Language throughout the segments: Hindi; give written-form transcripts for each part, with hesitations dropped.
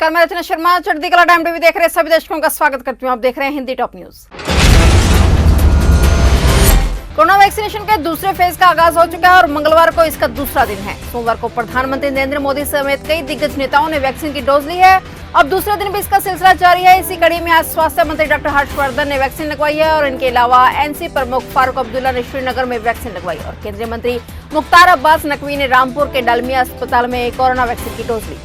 नमस्कार, मैं रचना शर्मा चढ़ती कला टाइम टीवी देख रहे सभी दर्शकों का स्वागत करती हूँ। आप देख रहे हैं Hindi top news. Corona vaccination के दूसरे फेज का आगाज हो चुका है और मंगलवार को इसका दूसरा दिन है। सोमवार को प्रधानमंत्री नरेंद्र मोदी समेत कई दिग्गज नेताओं ने वैक्सीन की डोज ली है। अब दूसरे दिन भी इसका सिलसिला जारी है। इसी कड़ी में आज स्वास्थ्य मंत्री डॉक्टर हर्षवर्धन ने वैक्सीन लगवाई है और इनके अलावा एनसी प्रमुख फारूक अब्दुल्ला ने श्रीनगर में वैक्सीन लगवाई और केंद्रीय मंत्री मुख्तार अब्बास नकवी ने रामपुर के डालमिया अस्पताल में कोरोना वैक्सीन की डोज ली।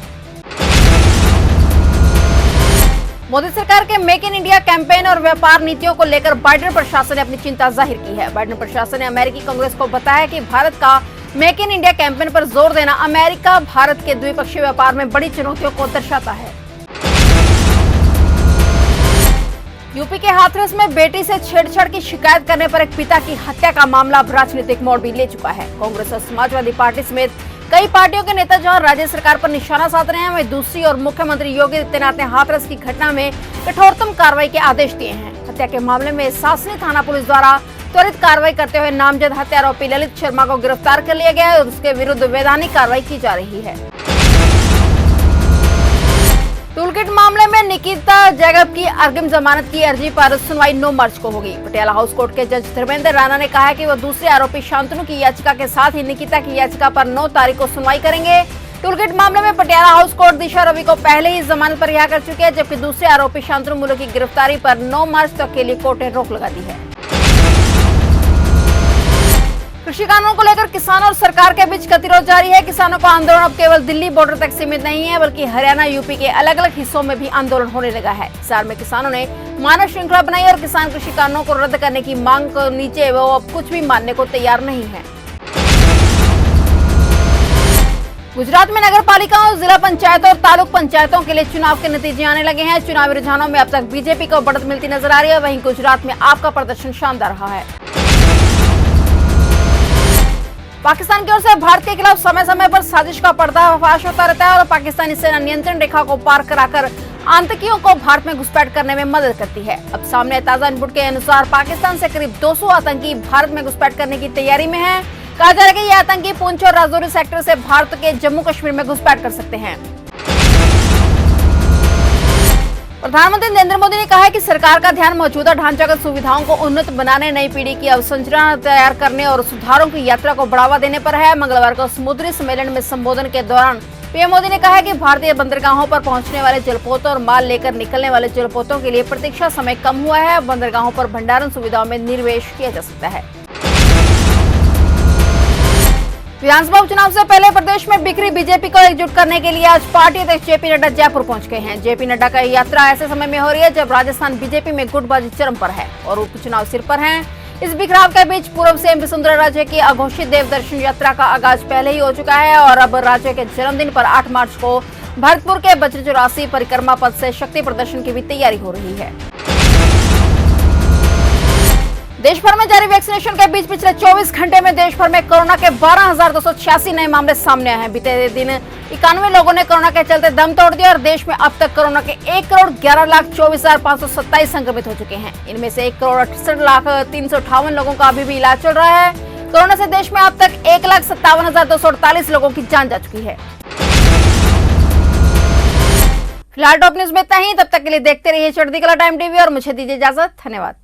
मोदी सरकार के मेक इन इंडिया कैंपेन और व्यापार नीतियों को लेकर बाइडेन प्रशासन ने अपनी चिंता जाहिर की है। बाइडेन प्रशासन ने अमेरिकी कांग्रेस को बताया कि भारत का मेक इन इंडिया कैंपेन पर जोर देना अमेरिका भारत के द्विपक्षीय व्यापार में बड़ी चुनौतियों को दर्शाता है। यूपी के हाथरस में बेटी से छेड़छाड़ की शिकायत करने पर एक पिता की हत्या का मामला अब राजनीतिक मोड़ भी ले चुका है। कांग्रेस और समाजवादी पार्टी समेत कई पार्टियों के नेता जहां राज्य सरकार पर निशाना साध रहे हैं, वहीं दूसरी ओर मुख्यमंत्री योगी आदित्यनाथ ने हाथरस की घटना में कठोरतम कार्रवाई के आदेश दिए हैं। हत्या के मामले में सासनी थाना पुलिस द्वारा त्वरित कार्रवाई करते हुए नामजद हत्या आरोपी ललित शर्मा को गिरफ्तार कर लिया गया है और उसके विरुद्ध वैधानिक कार्रवाई की जा रही है। टूलकिट मामले में निकिता जैकब की अग्रिम जमानत की अर्जी पर सुनवाई 9 मार्च को होगी। पटियाला हाउस कोर्ट के जज धर्मेंद्र राणा ने कहा है कि वो दूसरे आरोपी शांतनु की याचिका के साथ ही निकिता की याचिका पर 9 तारीख को सुनवाई करेंगे। टूलकिट मामले में पटियाला हाउस कोर्ट दिशा रवि को पहले ही जमानत पर रिहा कर चुकी है, जबकि दूसरे आरोपी शांतनु मुल्लू की गिरफ्तारी पर 9 मार्च तक के लिए कोर्ट ने रोक लगा दी है। कृषि कानूनों को लेकर किसानों और सरकार के बीच गतिरोध जारी है। किसानों का आंदोलन अब केवल दिल्ली बॉर्डर तक सीमित नहीं है, बल्कि हरियाणा यूपी के अलग अलग हिस्सों में भी आंदोलन होने लगा है। हिसार में किसानों ने मानव श्रृंखला बनाई और किसान कृषि कानूनों को रद्द करने की मांग को नीचे वो अब कुछ भी मानने को तैयार नहीं है। गुजरात में नगर पालिकाओं, जिला पंचायतों और तालुक पंचायतों के लिए चुनाव के नतीजे आने लगे हैं। चुनावी रुझानों में अब तक बीजेपी को बढ़त मिलती नजर आ रही है। वहीं गुजरात में आप का प्रदर्शन शानदार रहा है। पाकिस्तान की ओर से भारत के खिलाफ समय समय पर साजिश का पर्दाफाश होता रहता है और पाकिस्तानी सेना नियंत्रण रेखा को पार कराकर आतंकियों को भारत में घुसपैठ करने में मदद करती है। अब सामने ताजा इनपुट के अनुसार पाकिस्तान से करीब 200 आतंकी भारत में घुसपैठ करने की तैयारी में है। कहा जा रहा है कि ये आतंकी पुंछ और राजौरी सेक्टर से भारत के जम्मू कश्मीर में घुसपैठ कर सकते हैं। प्रधानमंत्री नरेंद्र मोदी ने कहा है कि सरकार का ध्यान मौजूदा ढांचागत सुविधाओं को उन्नत बनाने, नई पीढ़ी की अवसंरचना तैयार करने और सुधारों की यात्रा को बढ़ावा देने पर है। मंगलवार को समुद्री सम्मेलन में संबोधन के दौरान पीएम मोदी ने कहा कि भारतीय बंदरगाहों पर पहुंचने वाले जलपोतों और माल लेकर निकलने वाले जलपोतों के लिए प्रतीक्षा समय कम हुआ है। बंदरगाहों पर भंडारण सुविधाओं में निवेश किया जा सकता है। विधानसभा उपचुनाव से पहले प्रदेश में बिखरी बीजेपी को एकजुट करने के लिए आज पार्टी अध्यक्ष जेपी नड्डा जयपुर पहुंच गए हैं। जेपी नड्डा का यात्रा ऐसे समय में हो रही है जब राजस्थान बीजेपी में गुटबाजी चरम पर है और उपचुनाव सिर पर हैं। इस बिखराव के बीच पूर्व सीएम वसुंधरा राजे की अघोषित देव दर्शन यात्रा का आगाज पहले ही हो चुका है और अब राजे के जन्मदिन पर 8 मार्च को भरतपुर के वज्र 84 परिक्रमा पथ से शक्ति प्रदर्शन की भी तैयारी हो रही है। देश भर में जारी वैक्सीनेशन के बीच पिछले 24 घंटे में देश भर में कोरोना के 12,286 नए मामले सामने आए हैं। बीते दिन 91 लोगों ने कोरोना के चलते दम तोड़ दिया और देश में अब तक कोरोना के 1,11,24,527 संक्रमित हो चुके हैं। इनमें से 1,68,358 लोगों का अभी भी इलाज चल रहा है। कोरोना से देश में अब तक 1,57,248 लोगों की जान जा चुकी है। फिलहाल टॉप न्यूज में इतना ही। तब तक के लिए देखते रहिए चढ़ती कला टाइम टीवी और मुझे दीजिए इजाजत। धन्यवाद।